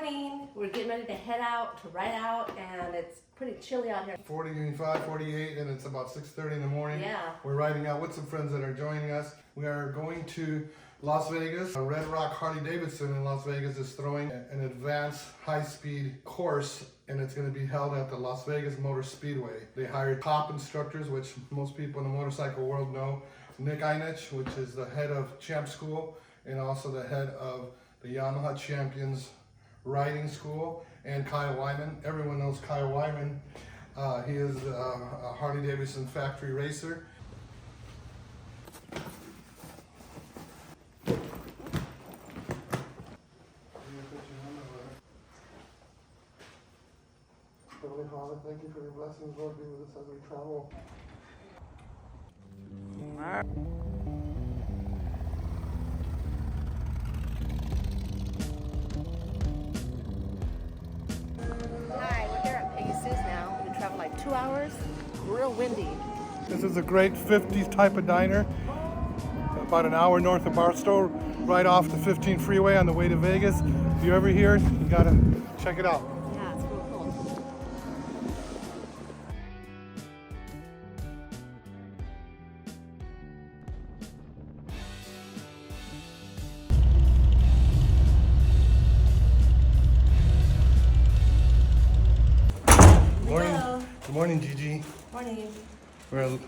morning. We're getting ready to head out, to ride out, and it's pretty chilly out here. 45, 48, and it's about 6:30 in the morning. Yeah. We're riding out with some friends that are joining us. We are going to Las Vegas. Red Rock Harley Davidson in Las Vegas is throwing an advanced high-speed course, and it's going to be held at the Las Vegas Motor Speedway. They hired top instructors, which most people in the motorcycle world know. Nick Ienatsch, which is the head of Champ School, and also the head of the Yamaha Champions Riding School, and Kyle Wyman. Everyone knows Kyle Wyman. He is a Harley Davidson factory racer. Heavenly Father, thank you for your blessings, Lord, be with us as we travel. Hi, we're here at Pegasus now. We travel like 2 hours. Real windy. This is a great 50s type of diner, about an hour north of Barstow, right off the 15 freeway on the way to Vegas. If you're ever here, you gotta check it out. Yeah, it's real cool. Morning. Hello. Good morning, Gigi. Morning. We're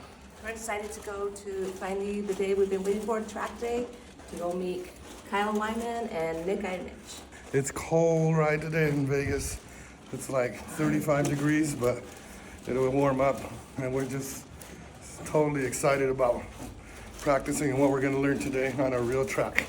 We're excited to go to finally the day we've been waiting for, track day, to go meet Kyle Wyman and Nick Ienatsch. It's cold right today in Vegas. It's like 35 degrees, but it'll warm up, and we're just totally excited about practicing and what we're gonna learn today on a real track.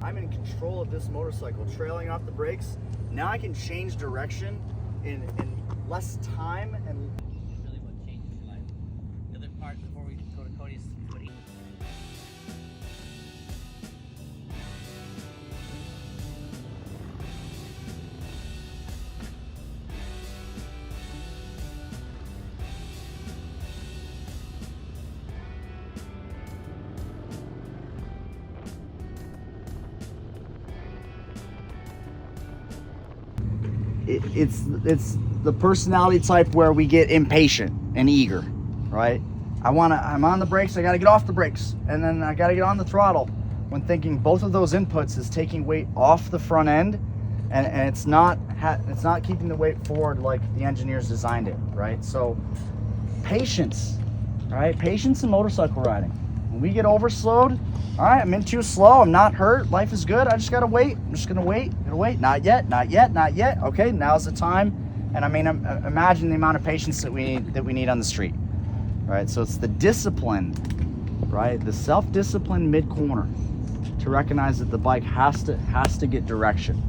I'm in control of this motorcycle, trailing off the brakes. Now I can change direction in less time and Really what changes your life. The other part before we go to Cody's what he it's the personality type where we get impatient and eager, right? I'm on the brakes, I gotta get off the brakes, and then I gotta get on the throttle, when thinking both of those inputs is taking weight off the front end, and it's not keeping the weight forward like the engineers designed it, right? So patience, right? Patience in motorcycle riding. When we get overslowed, all right, I'm in too slow, I'm not hurt, life is good, I just gotta wait. I'm just gonna wait, not yet, not yet, not yet. Okay, now's the time. And I mean, imagine the amount of patience that we need on the street, right? So it's the discipline, right? The self-discipline mid-corner to recognize that the bike has to get direction.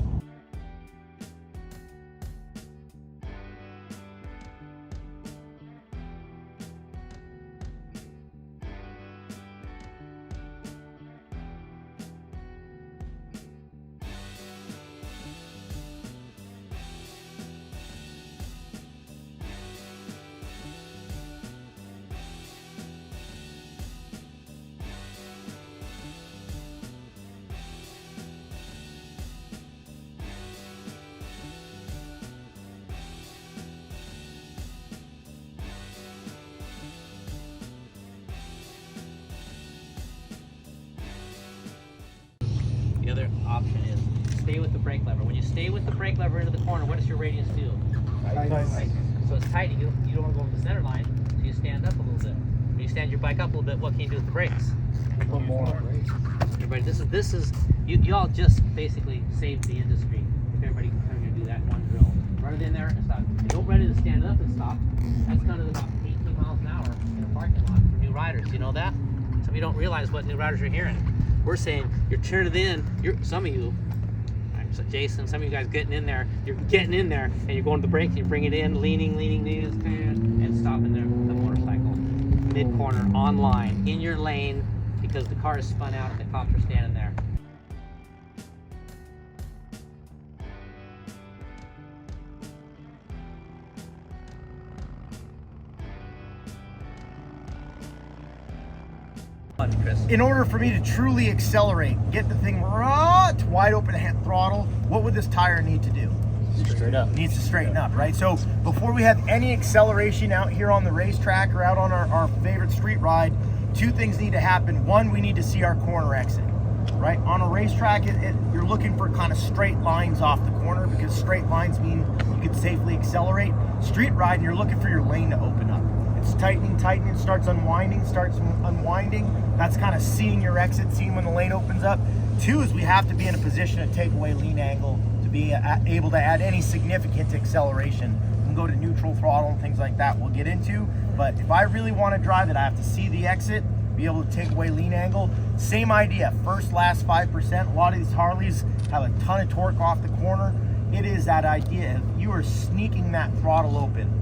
The other option is stay with the brake lever. When you stay with the brake lever into the corner, what does your radius do? Right. So it's tight. You don't want to go over the center line, so you stand up a little bit. When you stand your bike up a little bit, what can you do with the brakes? A little more. Everybody, this is you all just basically saved the industry. If everybody can to do that one drill, run it in there and stop. If you don't ready to stand up and stop, that's done at about 18 miles an hour in a parking lot for new riders. You know that? Some of you don't realize what new riders are hearing. We're saying you're turning it in. Some of you, so Jason, some of you guys getting in there. You're getting in there and you're going to the brake. You bring it in, leaning, and stopping the motorcycle mid corner on line in your lane because the car is spun out and the cops are standing there. Chris. In order for me to truly accelerate, get the thing raw to wide open throttle, what would this tire need to do? Straight up. Needs to straighten up, right? So before we have any acceleration out here on the racetrack or out on our favorite street ride, two things need to happen. One, we need to see our corner exit, right? On a racetrack, you're looking for kind of straight lines off the corner because straight lines mean you can safely accelerate. Street ride, you're looking for your lane to open up. It's tightening, starts unwinding. That's kind of seeing your exit, seeing when the lane opens up. Two is we have to be in a position to take away lean angle to be able to add any significant acceleration. We can go to neutral throttle and things like that we'll get into. But if I really want to drive it, I have to see the exit, be able to take away lean angle. Same idea, first, last 5%. A lot of these Harleys have a ton of torque off the corner. It is that idea. If you are sneaking that throttle open,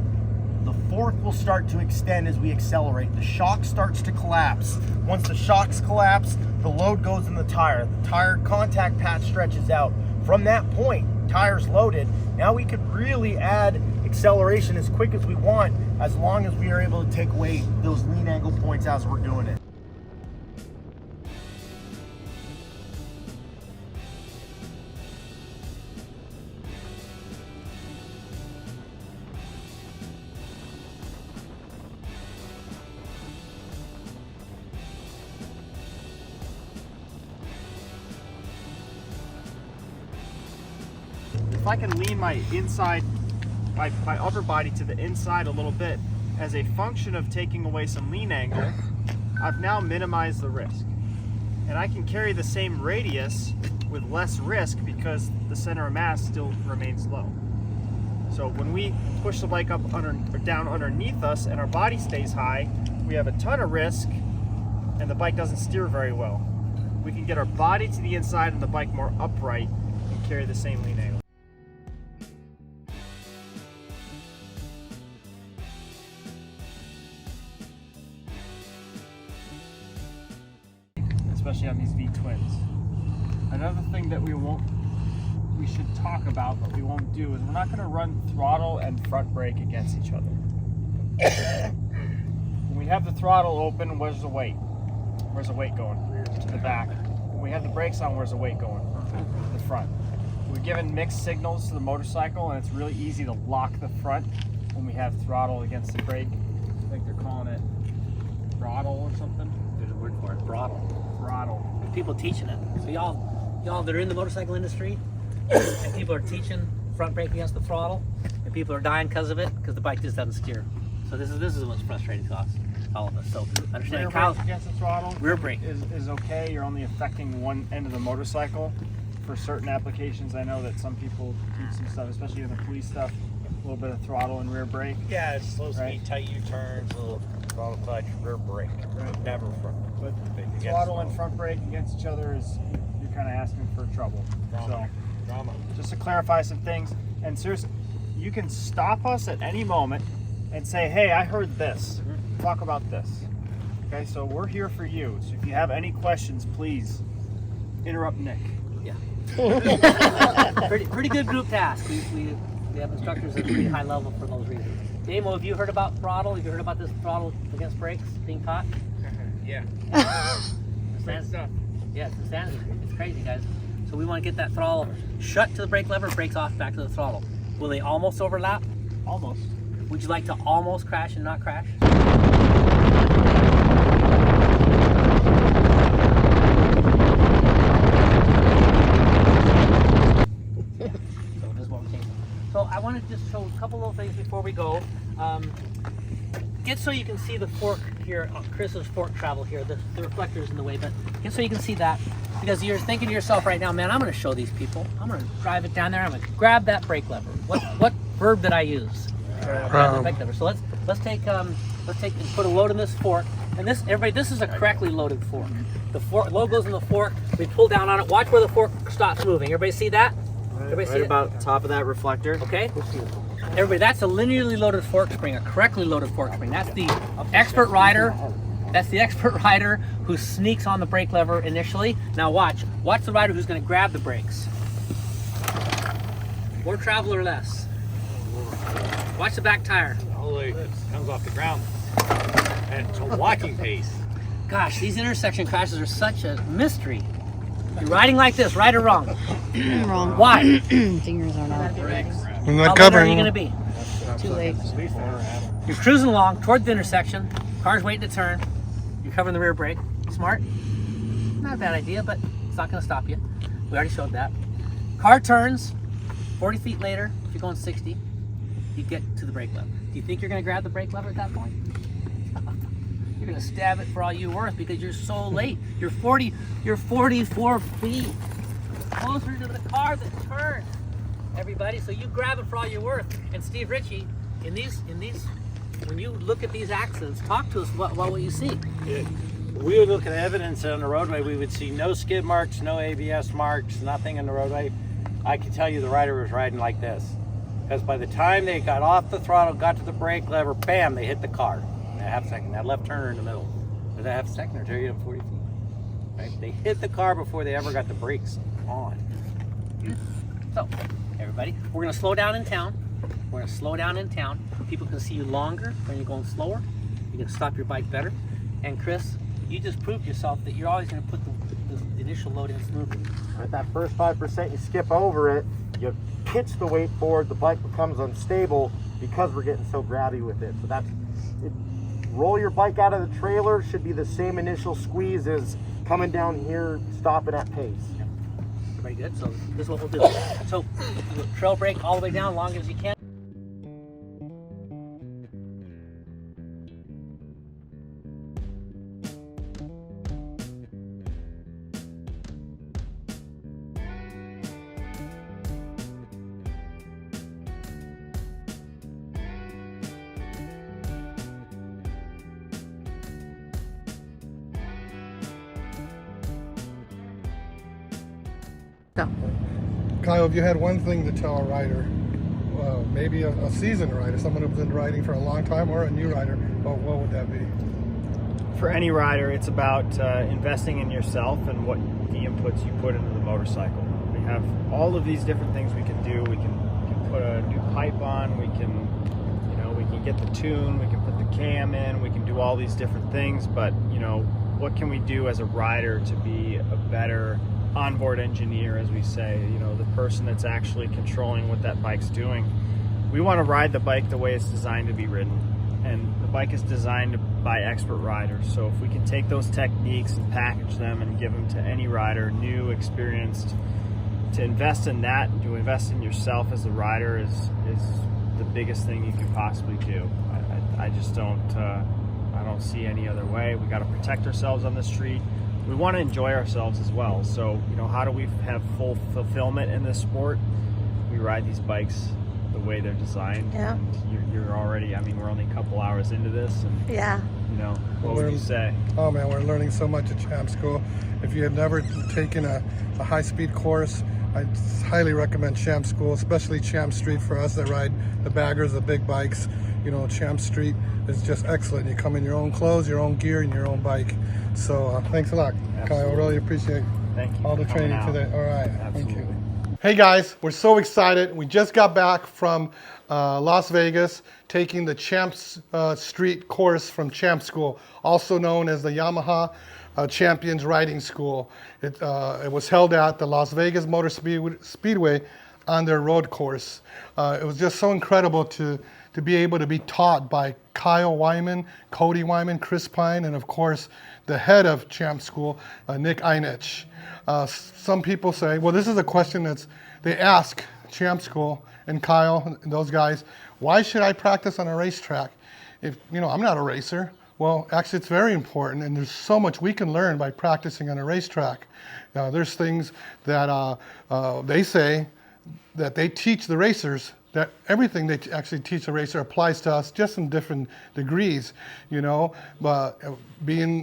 the fork will start to extend as we accelerate. The shock starts to collapse. Once the shocks collapse, the load goes in the tire. The tire contact patch stretches out. From that point, tire's loaded. Now we could really add acceleration as quick as we want, as long as we are able to take away those lean angle points as we're doing it. If I can lean my inside, my upper body to the inside a little bit as a function of taking away some lean angle, I've now minimized the risk. And I can carry the same radius with less risk because the center of mass still remains low. So when we push the bike up down underneath us and our body stays high, we have a ton of risk and the bike doesn't steer very well. We can get our body to the inside and the bike more upright and carry the same lean angle. Especially on these V-twins. Another thing that we should talk about, but we won't do, is we're not going to run throttle and front brake against each other. When we have the throttle open, where's the weight? Where's the weight going? To the back. When we have the brakes on, where's the weight going? To the front. We're giving mixed signals to the motorcycle, and it's really easy to lock the front when we have throttle against the brake. I think they're calling it throttle or something. There's a word for it, throttle. Throttle. People teaching it. So y'all that are in the motorcycle industry, and people are teaching front brake against the throttle, and people are dying because of it, because the bike just doesn't steer. So this is what's frustrating to us, all of us. So understanding Rear Kyle's brake against the throttle. rear brake. is okay. You're only affecting one end of the motorcycle. For certain applications, I know that some people do some stuff, especially in the police stuff, a little bit of throttle and rear brake. Yeah, it's slow speed, Right. tight U-turns, a little throttle clutch, rear brake. Right. Never front. But Against throttle and the- front brake against each other is, you're kind of asking for trouble. Drama. So Drama. just to clarify some things, and seriously, you can stop us at any moment and say, hey, I heard this. Talk about this. Okay, so we're here for you. So if you have any questions, please interrupt Nick. Yeah. pretty good group task. We have instructors at a pretty high level for those reasons. Damo, have you heard about throttle? Have you heard about this throttle against brakes being taught? Yeah. Great stuff. Yeah, it's insanity. It's crazy, guys. So we want to get that throttle shut to the brake lever, brakes off, back to the throttle. Will they almost overlap? Almost. Would you like to almost crash and not crash? So this is what we're changing. So I want to just show a couple little things before we go. Get so you can see the fork here, Chris's fork travel here. The reflector's in the way, but get so you can see that. Because you're thinking to yourself right now, man, I'm going to show these people. I'm going to drive it down there. I'm going to grab that brake lever. What verb did I use? Grab the brake lever. So let's take and put a load in this fork. And this, everybody, this is a correctly loaded fork. The load goes in the fork. We pull down on it. Watch where the fork stops moving. Everybody see that? Everybody see Right it? about top of that reflector. Okay. Everybody, that's a linearly loaded fork spring, a correctly loaded fork spring. That's the expert rider. That's the expert rider who sneaks on the brake lever initially. Now watch the rider who's going to grab the brakes. More travel or less. Watch the back tire. All the way it comes off the ground. And it's a walking pace. Gosh, these intersection crashes are such a mystery. You're riding like this, right or wrong? Wrong. Why? Fingers are not. I'm How not late are you covering. gonna be? Too late. You're cruising along toward the intersection. Car's waiting to turn. You're covering the rear brake. Smart. Not a bad idea, but it's not gonna stop you. We already showed that. Car turns. 40 feet later, if you're going 60, you get to the brake lever. Do you think you're gonna grab the brake lever at that point? You're gonna stab it for all you're worth because you're so late. You're 44 feet closer to the car that turned. Everybody, so you grab it for all you're worth. And Steve Ritchie, in these, when you look at these accidents, talk to us what you see. We would look at evidence on the roadway. We would see no skid marks, no ABS marks, nothing in the roadway. I can tell you the rider was riding like this. Because by the time they got off the throttle, got to the brake lever, bam, they hit the car. In a half second, that left turner in the middle. Was that half a second or 30 to 40 feet? Right? They hit the car before they ever got the brakes on. So, everybody, we're gonna slow down in town. We're gonna slow down in town. People can see you longer when you're going slower. You can stop your bike better. And Chris, you just proved yourself that you're always gonna put the initial load in smoothly. At that first 5%, you skip over it, you pitch the weight forward, the bike becomes unstable because we're getting so grabby with it. So that's it. Roll your bike out of the trailer should be the same initial squeeze as coming down here, stopping at pace. Everybody good? So this is what we'll do. So trail brake all the way down, long as you can. Kyle, if you had one thing to tell a rider, maybe a seasoned rider, someone who's been riding for a long time, or a new rider, what would that be? For any rider, it's about investing in yourself and what the inputs you put into the motorcycle. We have all of these different things we can do. We can put a new pipe on. We can get the tune. We can put the cam in. We can do all these different things. But what can we do as a rider to be a better onboard engineer, as we say? The person that's actually controlling what that bike's doing. We want to ride the bike the way it's designed to be ridden. And the bike is designed by expert riders. So if we can take those techniques and package them and give them to any rider, new, experienced, to invest in that, to invest in yourself as a rider is the biggest thing you can possibly do. I just don't see any other way. We got to protect ourselves on the street. We want to enjoy ourselves as well. So, how do we have full fulfillment in this sport? We ride these bikes the way they're designed. Yeah. And you're already, we're only a couple hours into this, and Yeah. What would you say? Oh man, we're learning so much at Champ School. If you have never taken a high-speed course, I highly recommend Champ School, especially Champ Street for us that ride the baggers, the big bikes. Champ Street is just excellent. You come in your own clothes, your own gear, and your own bike. So thanks a lot, Kyle. I really appreciate Thank you all the for coming training out. today. All right, Absolutely. thank you. Hey guys, we're so excited. We just got back from Las Vegas, taking the Champ Street course from Champ School, also known as the Yamaha Champions Riding School. It was held at the Las Vegas Motor Speedway on their road course. It was just so incredible to be able to be taught by Kyle Wyman, Cody Wyman, Chris Pine, and of course the head of Champ School, Nick Ienatsch. Some people say, well, this is a question they ask Champ School and Kyle and those guys, why should I practice on a racetrack if I'm not a racer? Well, actually it's very important, and there's so much we can learn by practicing on a racetrack. There's things that they say that they teach the racers, that everything they actually teach a racer applies to us, just in different degrees, but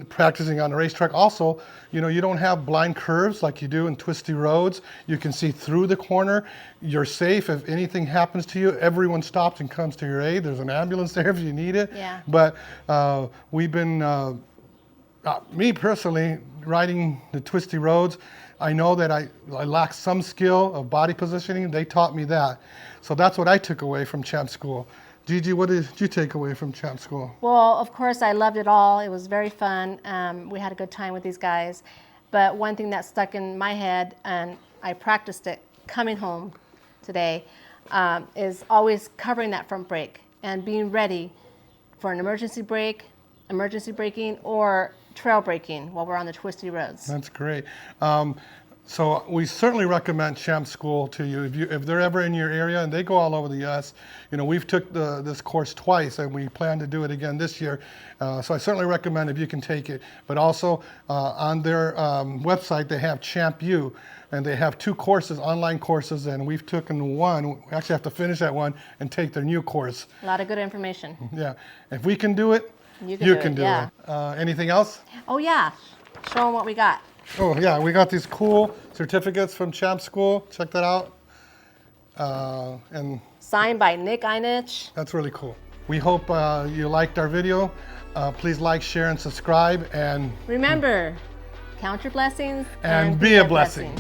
practicing on a racetrack also, you don't have blind curves like you do in twisty roads. You can see through the corner. You're safe. If anything happens to you, everyone stops and comes to your aid. There's an ambulance there if you need it. Yeah. But we've been, me personally, riding the twisty roads, I know that I lack some skill of body positioning. They taught me that. So that's what I took away from Champ School. Gigi, what did you take away from Champ School? Well, of course, I loved it all. It was very fun. We had a good time with these guys. But one thing that stuck in my head, and I practiced it coming home today, is always covering that front brake and being ready for an emergency brake, emergency braking, or trail braking while we're on the twisty roads. That's great. So we certainly recommend Champ School to you if they're ever in your area, and they go all over the U.S. You know, we've took this course twice, and we plan to do it again this year. So I certainly recommend if you can take it. But also on their website, they have Champ U, and they have 2 courses, online courses, and we've taken one. We actually have to finish that one and take their new course. A lot of good information. Yeah, if we can do it, you can do yeah. it. Anything else? Oh yeah, show them what we got. Oh yeah, we got these cool certificates from Champ School. Check that out. And Signed by Nick Ienatsch. that's really cool. We hope you liked our video. Please like, share, and subscribe. And Remember, count your blessings be a blessing.